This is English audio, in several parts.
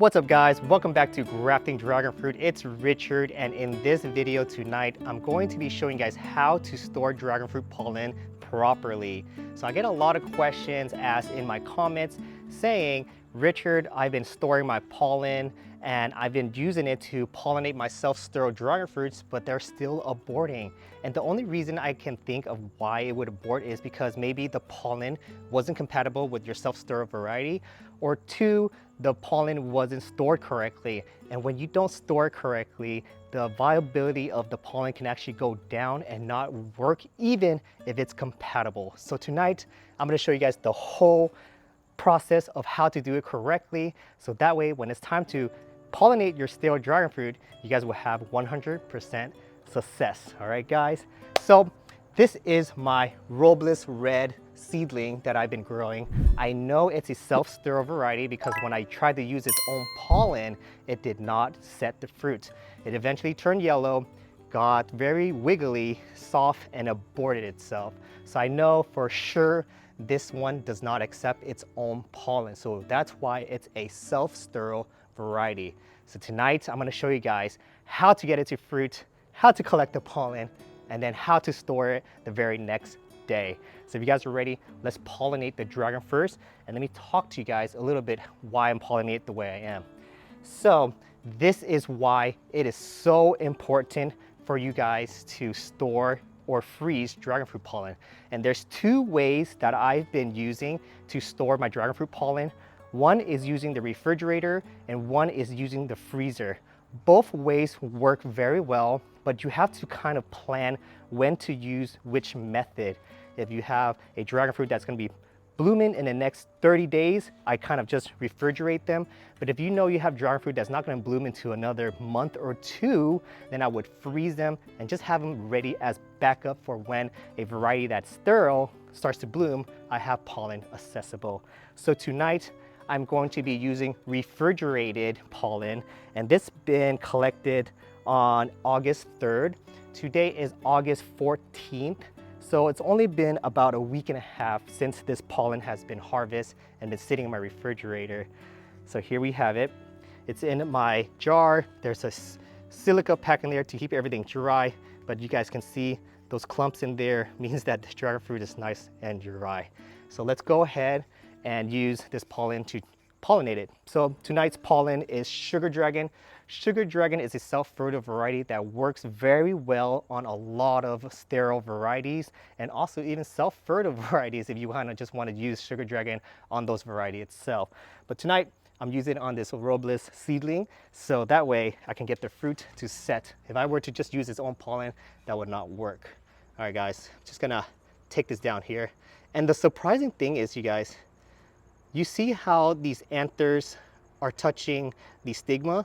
What's up guys, welcome back to Grafting Dragon Fruit. It's Richard, and in this video tonight I'm going to be showing you guys how to store dragon fruit pollen properly. So I get a lot of questions asked in my comments saying, Richard, I've been storing my pollen and I've been using it to pollinate my self-sterile dragon fruits, but they're still aborting. And the only reason I can think of why it would abort is because maybe the pollen wasn't compatible with your self-sterile variety, or two, the pollen wasn't stored correctly. And when you don't store it correctly, the viability of the pollen can actually go down and not work even if it's compatible. So tonight, I'm gonna show you guys the whole process of how to do it correctly. So that way, when it's time to pollinate your stale dragon fruit, you guys will have 100% success. All right, guys? So this is my Robles red seedling that I've been growing. I know it's a self-sterile variety because when I tried to use its own pollen, it did not set the fruit. It eventually turned yellow, got very wiggly, soft, and aborted itself. So I know for sure this one does not accept its own pollen. So that's why it's a self-sterile variety. So tonight I'm gonna show you guys how to get it to fruit, how to collect the pollen, and then how to store it the very next day. So if you guys are ready, let's pollinate the dragon first, and let me talk to you guys a little bit why I'm pollinating the way I am. So this is why it is so important for you guys to store or freeze dragon fruit pollen. And there's two ways that I've been using to store my dragon fruit pollen. One is using the refrigerator and one is using the freezer. Both ways work very well, but you have to kind of plan when to use which method. If you have a dragon fruit that's gonna be blooming in the next 30 days, I kind of just refrigerate them. But if you know you have dragon fruit that's not gonna bloom into another month or two, then I would freeze them and just have them ready as backup for when a variety that's sterile starts to bloom, I have pollen accessible. So tonight, I'm going to be using refrigerated pollen, and this been collected on August 3rd. Today is August 14th. So it's only been about a week and a half since this pollen has been harvested and been sitting in my refrigerator. So here we have it. It's in my jar. There's a silica pack in there to keep everything dry, but you guys can see those clumps in there means that the dragon fruit is nice and dry. So let's go ahead and use this pollen to pollinate it. So tonight's pollen is Sugar Dragon. Sugar Dragon is a self-fertile variety that works very well on a lot of sterile varieties and also even self-fertile varieties if you just want to use Sugar Dragon on those varieties itself. But tonight I'm using it on this Robles seedling, so that way I can get the fruit to set. If I were to just use its own pollen, that would not work. All right guys, just gonna take this down here. And the surprising thing is, you guys, you see how these anthers are touching the stigma?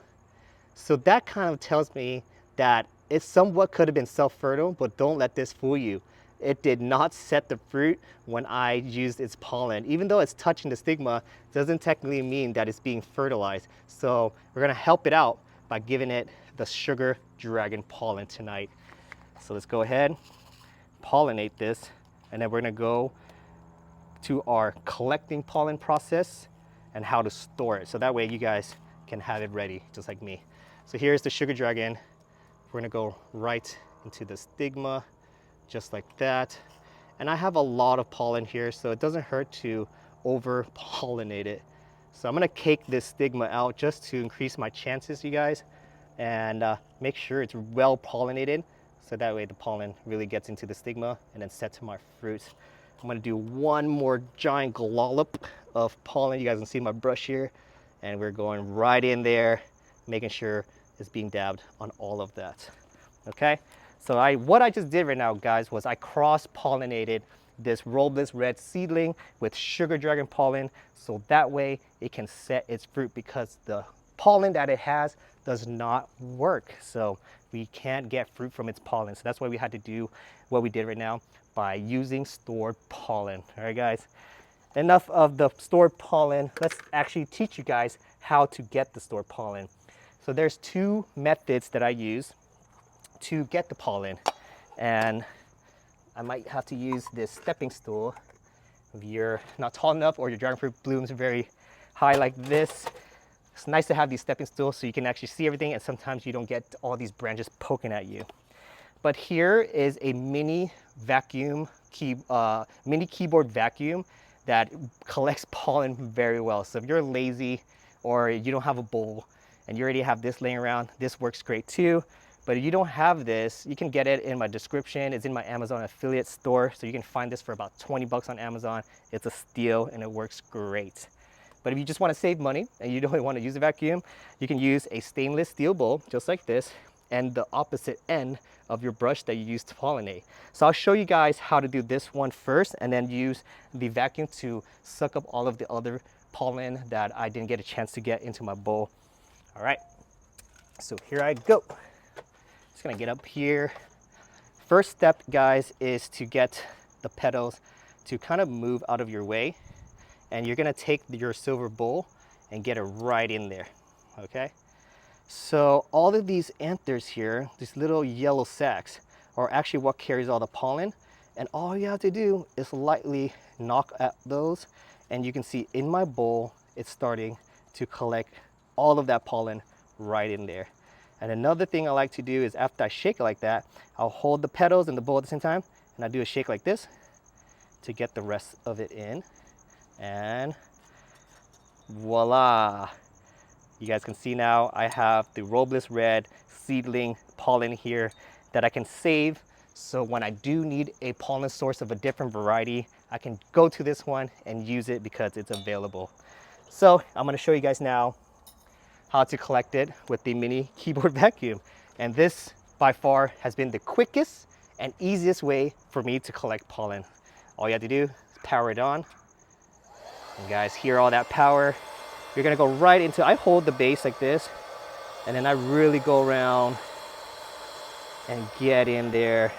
So that kind of tells me that it somewhat could have been self-fertile, but don't let this fool you. It did not set the fruit when I used its pollen. Even though it's touching the stigma, doesn't technically mean that it's being fertilized. So we're gonna help it out by giving it the Sugar Dragon pollen tonight. So let's go ahead, pollinate this, and then we're gonna go to our collecting pollen process and how to store it. So that way you guys can have it ready, just like me. So here's the Sugar Dragon. We're gonna go right into the stigma, just like that. And I have a lot of pollen here, so it doesn't hurt to over pollinate it. So I'm gonna cake this stigma out just to increase my chances, you guys, and make sure it's well pollinated. So that way the pollen really gets into the stigma and then set to my fruit. I'm gonna do one more giant glollop of pollen. You guys can see my brush here, and we're going right in there, making sure it's being dabbed on all of that. Okay, so what I just did right now, guys, was I cross-pollinated this Robles red seedling with Sugar Dragon pollen, so that way it can set its fruit, because the pollen that it has does not work. So we can't get fruit from its pollen. So that's why we had to do what we did right now by using stored pollen. All right, guys, enough of the stored pollen. Let's actually teach you guys how to get the stored pollen. So there's two methods that I use to get the pollen, and I might have to use this stepping stool if you're not tall enough or your dragon fruit blooms very high like this. It's nice to have these stepping stools so you can actually see everything, and sometimes you don't get all these branches poking at you. But here is a mini vacuum, mini keyboard vacuum that collects pollen very well. So if you're lazy or you don't have a bowl and you already have this laying around, this works great too. But if you don't have this, you can get it in my description. It's in my Amazon affiliate store. So you can find this for about 20 bucks on Amazon. It's a steal and it works great. But if you just want to save money and you don't want to use a vacuum, you can use a stainless steel bowl just like this and the opposite end of your brush that you use to pollinate. So I'll show you guys how to do this one first and then use the vacuum to suck up all of the other pollen that I didn't get a chance to get into my bowl. All right, so here I go. Just gonna get up here. First step, guys, is to get the petals to kind of move out of your way. And you're gonna take your silver bowl and get it right in there, okay? So all of these anthers here, these little yellow sacs, are actually what carries all the pollen. And all you have to do is lightly knock at those, and you can see in my bowl, it's starting to collect all of that pollen right in there. And another thing I like to do is after I shake it like that, I'll hold the petals and the bowl at the same time, and I do a shake like this to get the rest of it in. And voila, you guys can see now I have the Robles Red seedling pollen here that I can save, so when I do need a pollen source of a different variety, I can go to this one and use it because it's available. So I'm going to show you guys now how to collect it with the mini keyboard vacuum, and this by far has been the quickest and easiest way for me to collect pollen. All you have to do is power it on. You guys hear all that power. You're gonna go right into, I hold the base like this, and then I really go around and get in there.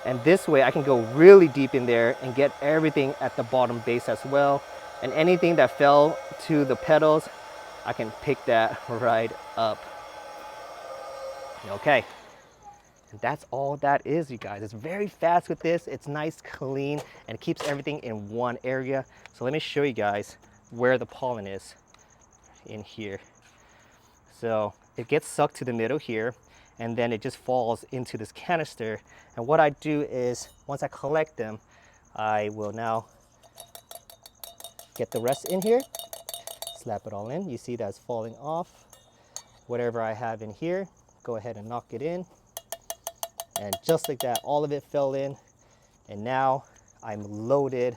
And this way I can go really deep in there and get everything at the bottom base as well. And anything that fell to the petals, I can pick that right up. Okay. And that's all that is, you guys. It's very fast with this. It's nice, clean, and it keeps everything in one area. So let me show you guys where the pollen is in here. So it gets sucked to the middle here, and then it just falls into this canister. And what I do is, once I collect them, I will now get the rest in here, slap it all in. You see that's falling off. Whatever I have in here, go ahead and knock it in. And just like that, all of it fell in. And now I'm loaded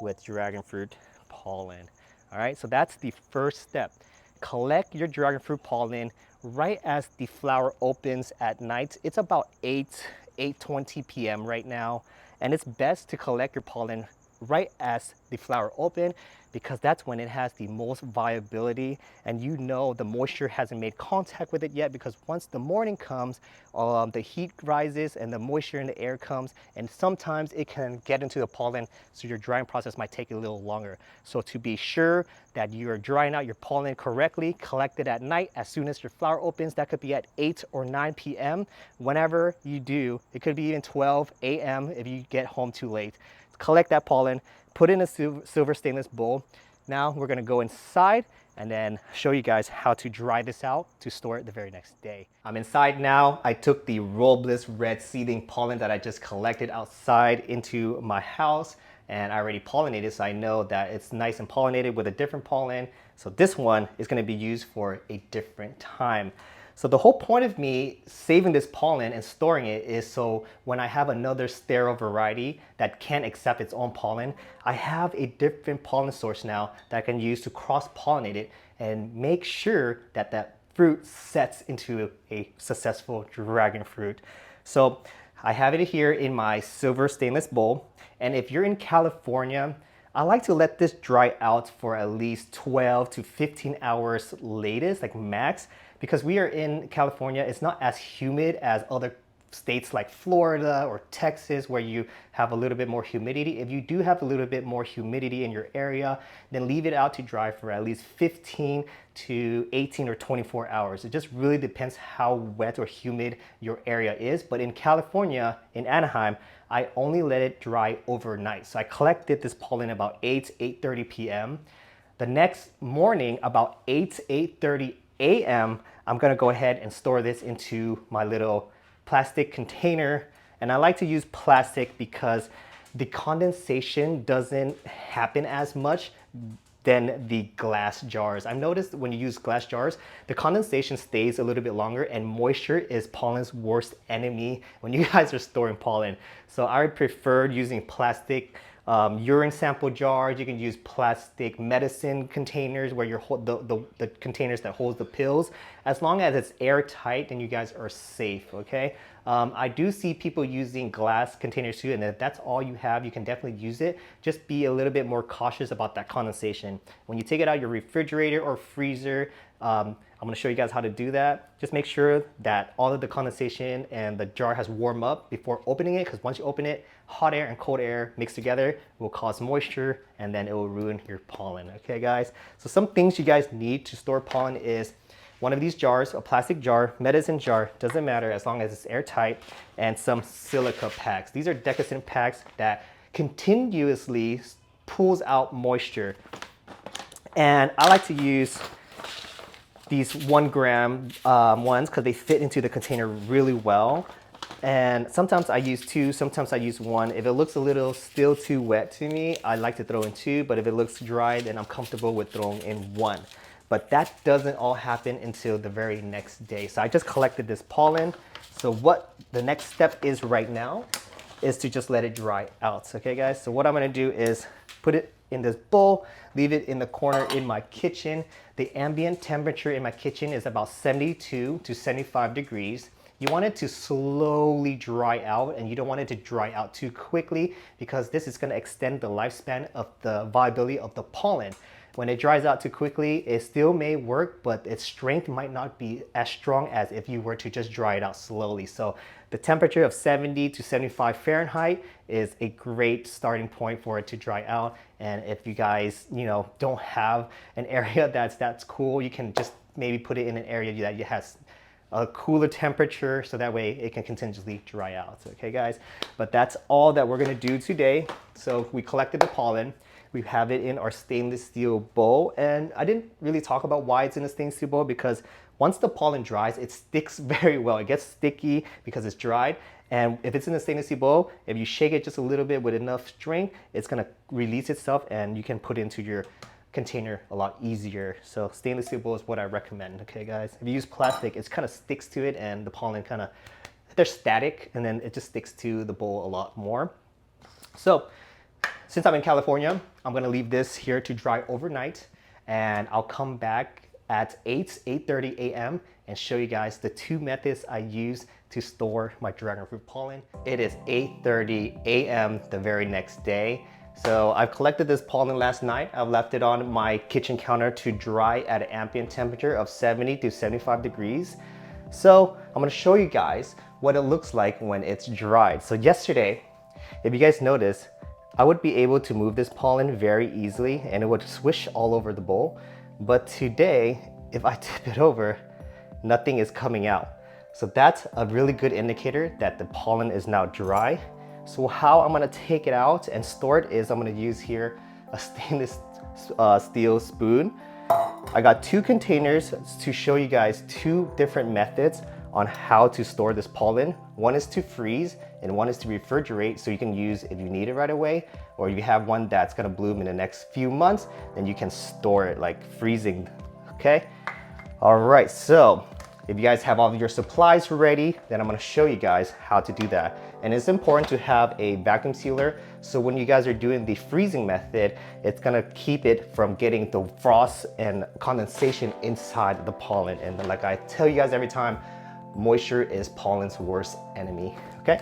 with dragon fruit pollen. All right, so that's the first step. Collect your dragon fruit pollen right as the flower opens at night. It's about 8:20 p.m. right now. And it's best to collect your pollen right as the flower open, because that's when it has the most viability, and you know the moisture hasn't made contact with it yet, because once the morning comes, the heat rises and the moisture in the air comes, and sometimes it can get into the pollen, so your drying process might take a little longer. So to be sure that you are drying out your pollen correctly, collect it at night as soon as your flower opens. That could be at 8 or 9 p.m. Whenever you do, it could be even 12 a.m. if you get home too late. Collect that pollen, put it in a silver stainless bowl. Now we're gonna go inside and then show you guys how to dry this out to store it the very next day. I'm inside now. I took the Robles Red seeding pollen that I just collected outside into my house, and I already pollinated, so I know that it's nice and pollinated with a different pollen. So this one is gonna be used for a different time. So the whole point of me saving this pollen and storing it is so when I have another sterile variety that can't accept its own pollen, I have a different pollen source now that I can use to cross-pollinate it and make sure that that fruit sets into a successful dragon fruit. So I have it here in my silver stainless bowl. And if you're in California, I like to let this dry out for at least 12 to 15 hours latest, like max, because we are in California. It's not as humid as other states like Florida or Texas, where you have a little bit more humidity. If you do have a little bit more humidity in your area, then leave it out to dry for at least 15 to 18 or 24 hours. It just really depends how wet or humid your area is. But in California, in Anaheim, I only let it dry overnight. So I collected this pollen about 8:30 p.m. The next morning, about 8:30 a.m., I'm gonna go ahead and store this into my little plastic container. And I like to use plastic because the condensation doesn't happen as much than the glass jars. I've noticed when you use glass jars, the condensation stays a little bit longer, and moisture is pollen's worst enemy when you guys are storing pollen. So I prefer using plastic urine sample jars. You can use plastic medicine containers where you're the containers that hold the pills. As long as it's airtight, then you guys are safe, okay? I do see people using glass containers too, and if that's all you have, you can definitely use it. Just be a little bit more cautious about that condensation. When you take it out of your refrigerator or freezer, I'm gonna show you guys how to do that. Just make sure that all of the condensation and the jar has warmed up before opening it, because once you open it, hot air and cold air mixed together will cause moisture, and then it will ruin your pollen, okay guys? So some things you guys need to store pollen is one of these jars, a plastic jar, medicine jar, doesn't matter as long as it's airtight, and some silica packs. These are decusant packs that continuously pulls out moisture. And I like to use these 1 gram ones because they fit into the container really well. And sometimes I use 2, sometimes I use 1. If it looks a little still too wet to me, I like to throw in 2, but if it looks dry, then I'm comfortable with throwing in 1. But that doesn't all happen until the very next day. So I just collected this pollen. So what the next step is right now is to just let it dry out, okay guys? So what I'm gonna do is put it in this bowl, leave it in the corner in my kitchen. The ambient temperature in my kitchen is about 72 to 75 degrees. You want it to slowly dry out, and you don't want it to dry out too quickly because this is gonna extend the lifespan of the viability of the pollen. When it dries out too quickly, it still may work, but its strength might not be as strong as if you were to just dry it out slowly. So the temperature of 70 to 75 Fahrenheit is a great starting point for it to dry out. And if you guys, don't have an area that's cool, you can just maybe put it in an area that has a cooler temperature, so that way it can continuously dry out, okay guys? But that's all that we're gonna do today. So we collected the pollen. We have it in our stainless steel bowl, and I didn't really talk about why it's in a stainless steel bowl because once the pollen dries, it sticks very well. It gets sticky because it's dried, and if it's in a stainless steel bowl, if you shake it just a little bit with enough strength, it's gonna release itself and you can put it into your container a lot easier. So stainless steel bowl is what I recommend, okay guys? If you use plastic, it kind of sticks to it, and the pollen they're static, and then it just sticks to the bowl a lot more. So since I'm in California, I'm gonna leave this here to dry overnight, and I'll come back at 8:30 a.m. and show you guys the 2 methods I use to store my dragon fruit pollen. It is 8:30 a.m. the very next day. So I've collected this pollen last night. I've left it on my kitchen counter to dry at an ambient temperature of 70 to 75 degrees. So I'm gonna show you guys what it looks like when it's dried. So yesterday, if you guys notice, I would be able to move this pollen very easily and it would swish all over the bowl. But today, if I tip it over, nothing is coming out. So that's a really good indicator that the pollen is now dry. So how I'm gonna take it out and store it is I'm gonna use here a stainless steel spoon. I got 2 containers to show you guys 2 different methods on how to store this pollen. One is to freeze and one is to refrigerate, so you can use if you need it right away, or you have one that's gonna bloom in the next few months, then you can store it like freezing, okay? All right, so if you guys have all of your supplies ready, then I'm gonna show you guys how to do that. And it's important to have a vacuum sealer, so when you guys are doing the freezing method, it's gonna keep it from getting the frost and condensation inside the pollen. And like I tell you guys every time, moisture is pollen's worst enemy, okay?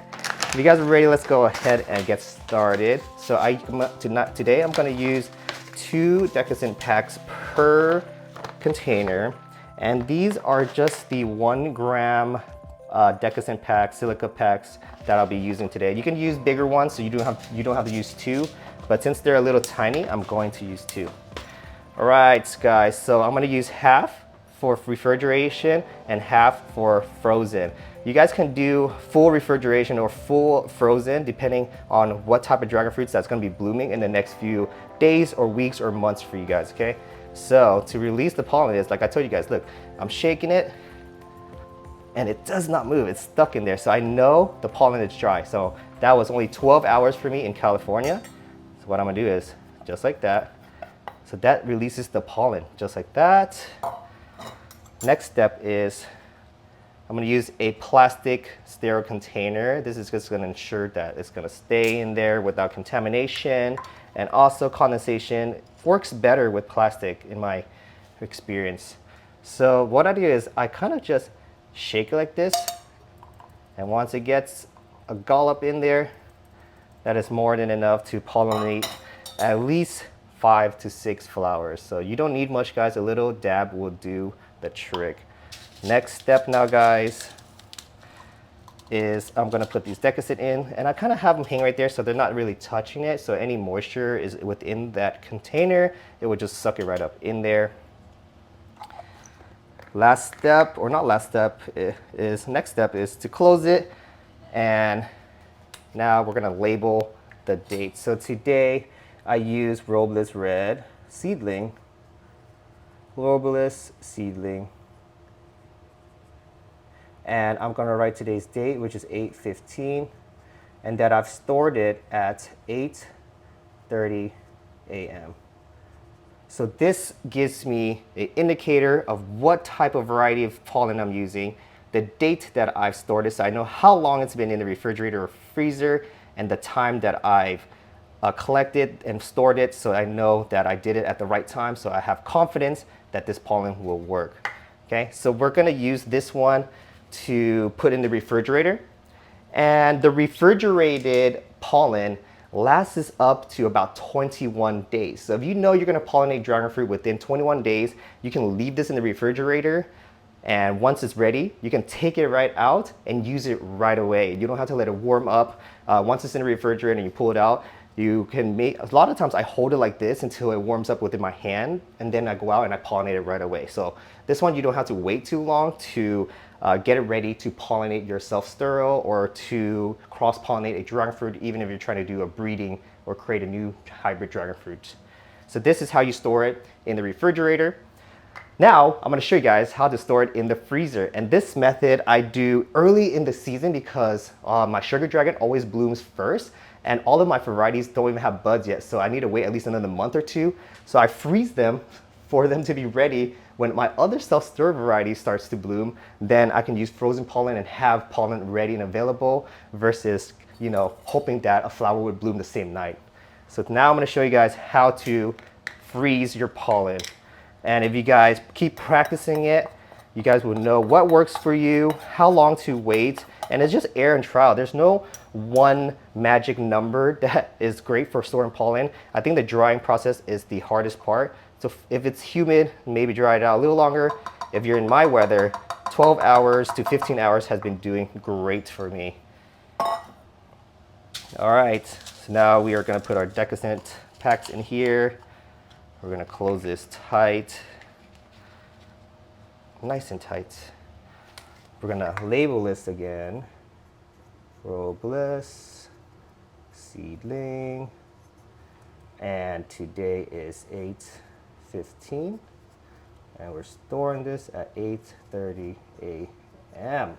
If you guys are ready, let's go ahead and get started. So today I'm gonna use 2 decusant packs per container. And these are just the 1 gram decusant packs, silica packs that I'll be using today. You can use bigger ones, so you don't have to use 2, but since they're a little tiny, I'm going to use 2. All right, guys, so I'm gonna use half for refrigeration and half for frozen. You guys can do full refrigeration or full frozen depending on what type of dragon fruits that's gonna be blooming in the next few days or weeks or months for you guys, okay? So to release the pollen is, like I told you guys, look, I'm shaking it and it does not move, it's stuck in there. So I know the pollen is dry. So that was only 12 hours for me in California. So what I'm gonna do is just like that. So that releases the pollen, just like that. Next step is I'm gonna use a plastic sterile container. This is just gonna ensure that it's gonna stay in there without contamination, and also condensation works better with plastic in my experience. So what I do is I kind of just shake it like this, and once it gets a dollop in there, that is more than enough to pollinate at least 5 to 6 flowers. So you don't need much, guys. A little dab will do the trick. Next step now, guys, is I'm gonna put these decussate in, and I kind of have them hang right there so they're not really touching it. So any moisture is within that container, it would just suck it right up in there. Last step, or not last step, next step is to close it. And now we're gonna label the date. So today I use Robles Red seedling, Robles seedling. And I'm gonna write today's date, which is 8/15, and that I've stored it at 8:30 a.m. So this gives me an indicator of what type of variety of pollen I'm using, the date that I've stored it, so I know how long it's been in the refrigerator or freezer, and the time that I've collected and stored it, so I know that I did it at the right time, so I have confidence that this pollen will work. Okay, so we're gonna use this one to put in the refrigerator, and the refrigerated pollen lasts up to about 21 days. So if you know you're gonna pollinate dragon fruit within 21 days, you can leave this in the refrigerator, and once it's ready, you can take it right out and use it right away. You don't have to let it warm up. Once it's in the refrigerator and you pull it out, you can make, a lot of times I hold it like this until it warms up within my hand, and then I go out and I pollinate it right away. So this one, you don't have to wait too long to get it ready to pollinate your self-sterile or to cross-pollinate a dragon fruit, even if you're trying to do a breeding or create a new hybrid dragon fruit. So this is how you store it in the refrigerator. Now, I'm gonna show you guys how to store it in the freezer. And this method I do early in the season because my sugar dragon always blooms first, and all of my varieties don't even have buds yet. So I need to wait at least another month or two. So I freeze them for them to be ready when my other self-sterile variety starts to bloom. Then I can use frozen pollen and have pollen ready and available versus, you know, hoping that a flower would bloom the same night. So now I'm gonna show you guys how to freeze your pollen. And if you guys keep practicing it, you guys will know what works for you, how long to wait, and it's just error and trial. There's no one magic number that is great for storing pollen. I think the drying process is the hardest part. So if it's humid, maybe dry it out a little longer. If you're in my weather, 12 hours to 15 hours has been doing great for me. All right, so now we are gonna put our decussate packs in here. We're gonna close this tight, nice and tight. We're gonna label this again. Robles seedling, and today is 8/15, and we're storing this at 8:30 a.m.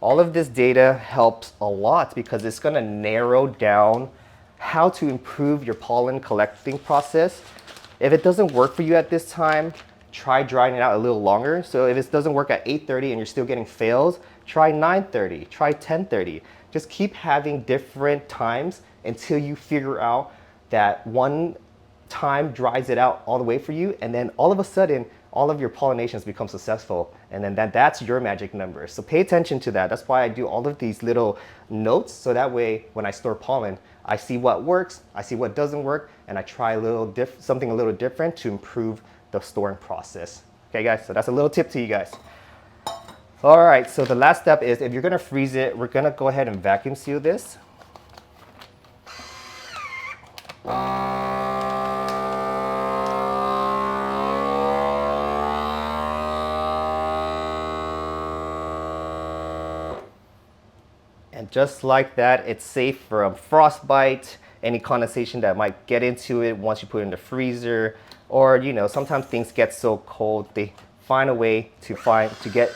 All of this data helps a lot because it's gonna narrow down how to improve your pollen collecting process. If it doesn't work for you at this time, try drying it out a little longer. So if it doesn't work at 8:30 and you're still getting fails, try 9:30, try 10:30. Just keep having different times until you figure out that one time dries it out all the way for you, and then all of a sudden, all of your pollinations become successful, and then that's your magic number. So pay attention to that. That's why I do all of these little notes, so that way when I store pollen, I see what works, I see what doesn't work, and I try something a little different to improve the storing process. Okay guys, so that's a little tip to you guys. All right, so the last step is if you're gonna freeze it, we're gonna go ahead and vacuum seal this. And just like that, it's safe from frostbite, any condensation that might get into it once you put it in the freezer, or sometimes things get so cold, they find a way to get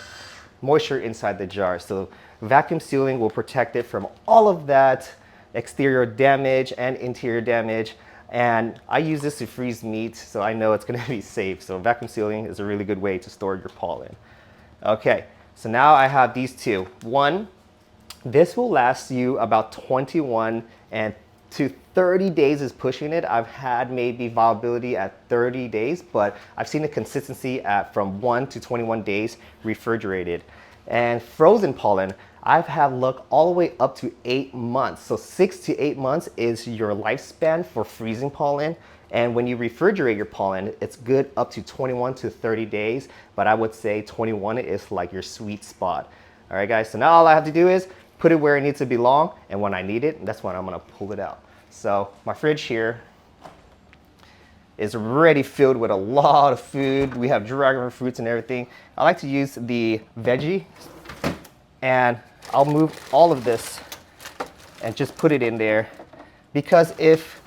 moisture inside the jar. So vacuum sealing will protect it from all of that exterior damage and interior damage. And I use this to freeze meat, so I know it's gonna be safe. So vacuum sealing is a really good way to store your pollen. Okay, so now I have these two. One, this will last you about 21 and to 30 days is pushing it. I've had maybe viability at 30 days, but I've seen the consistency at from 1 to 21 days refrigerated. And frozen pollen, I've had luck all the way up to 8 months. So 6 to 8 months is your lifespan for freezing pollen. And when you refrigerate your pollen, it's good up to 21 to 30 days, but I would say 21 is like your sweet spot. All right, guys, so now all I have to do is put it where it needs to belong, and when I need it, that's when I'm gonna pull it out. So my fridge here is already filled with a lot of food. We have dragon fruits and everything. I like to use the veggie, and I'll move all of this and just put it in there, because if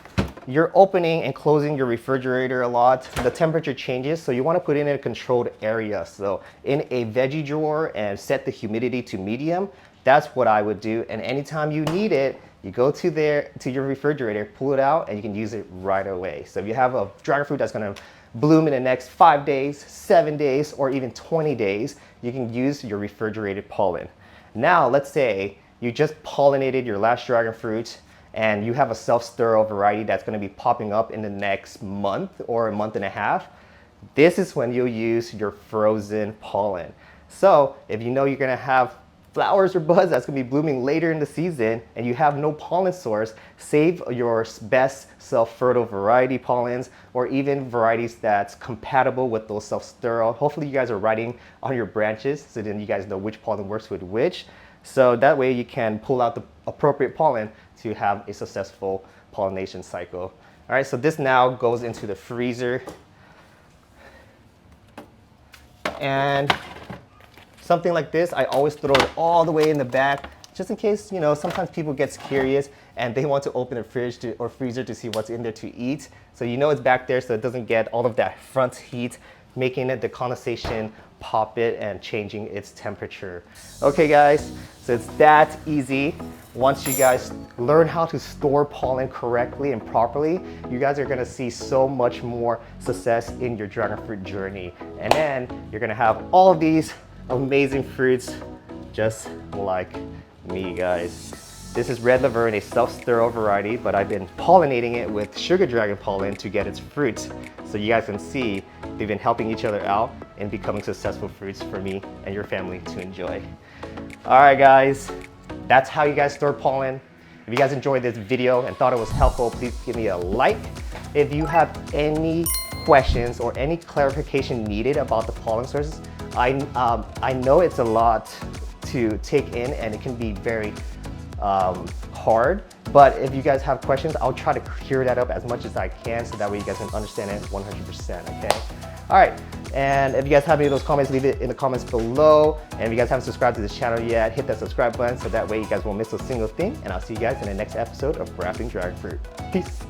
you're opening and closing your refrigerator a lot, the temperature changes, so you want to put it in a controlled area. So in a veggie drawer and set the humidity to medium. That's what I would do. And anytime you need it, you go to your refrigerator, pull it out, and you can use it right away. So if you have a dragon fruit that's gonna bloom in the next 5 days, 7 days, or even 20 days, you can use your refrigerated pollen. Now, let's say you just pollinated your last dragon fruit and you have a self-sterile variety that's gonna be popping up in the next month or a month and a half. This is when you'll use your frozen pollen. So if you know you're gonna have flowers or buds that's gonna be blooming later in the season and you have no pollen source, save your best self-fertile variety pollens, or even varieties that's compatible with those self-sterile. Hopefully you guys are writing on your branches so then you guys know which pollen works with which. So that way you can pull out the appropriate pollen to have a successful pollination cycle. All right, so this now goes into the freezer. And something like this, I always throw it all the way in the back, just in case, sometimes people get curious and they want to open the fridge or freezer to see what's in there to eat. So it's back there so it doesn't get all of that front heat, making it the condensation pop it and changing its temperature. Okay guys, so it's that easy. Once you guys learn how to store pollen correctly and properly, you guys are gonna see so much more success in your dragon fruit journey. And then you're gonna have all of these amazing fruits just like me, guys. This is Red Laverne, a self-sterile variety, but I've been pollinating it with sugar dragon pollen to get its fruits. So you guys can see they've been helping each other out in becoming successful fruits for me and your family to enjoy. All right, guys, that's how you guys store pollen. If you guys enjoyed this video and thought it was helpful, please give me a like. If you have any questions or any clarification needed about the pollen sources, I know it's a lot to take in and it can be very hard, but if you guys have questions, I'll try to clear that up as much as I can so that way you guys can understand it 100%, okay? All right, and if you guys have any of those comments, leave it in the comments below. And if you guys haven't subscribed to this channel yet, hit that subscribe button so that way you guys won't miss a single thing. And I'll see you guys in the next episode of Grafting Dragon Fruit. Peace.